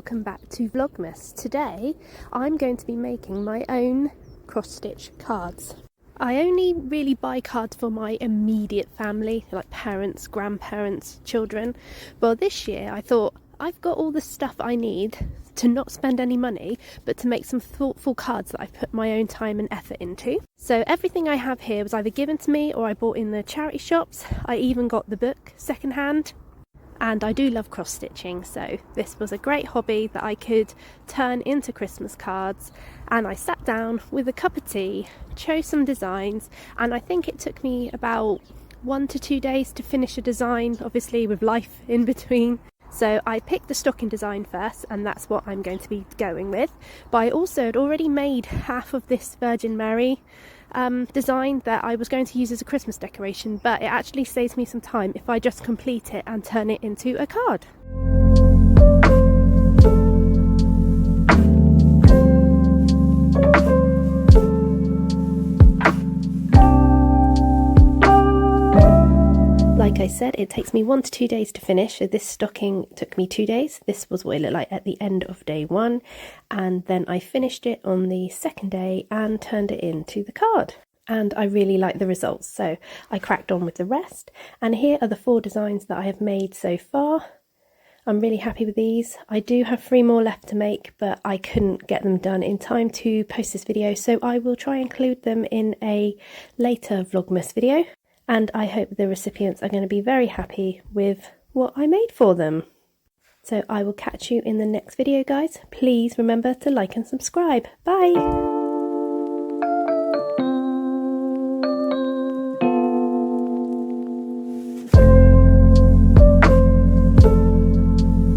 welcome back to Vlogmas. Today I'm going to be making my own cross-stitch cards. I only really buy cards for my immediate family, like parents, grandparents, children. But this year I thought I've got all the stuff I need to not spend any money, but to make some thoughtful cards that I've put my own time and effort into. So everything I have here was either given to me or I bought in the charity shops. I even got the book secondhand. And I do love cross-stitching, so this was a great hobby that I could turn into Christmas cards. And I sat down with a cup of tea, chose some designs, and I think it took me about 1 to 2 days to finish a design, obviously with life in between. So I picked the stocking design first, and that's what I'm going to be going with. But I also had already made half of this Virgin Mary design that I was going to use as a Christmas decoration, but it actually saves me some time if I just complete it and turn it into a card. Like I said, it takes me 1 to 2 days to finish. So this stocking took me 2 days. This was what it looked like at the end of day 1. And then I finished it on the second day and turned it into the card. And I really like the results. So I cracked on with the rest. And here are the 4 designs that I have made so far. I'm really happy with these. I do have 3 more left to make, but I couldn't get them done in time to post this video. So I will try and include them in a later Vlogmas video. And I hope the recipients are going to be very happy with what I made for them. So I will catch you in the next video, guys. Please remember to like and subscribe. Bye!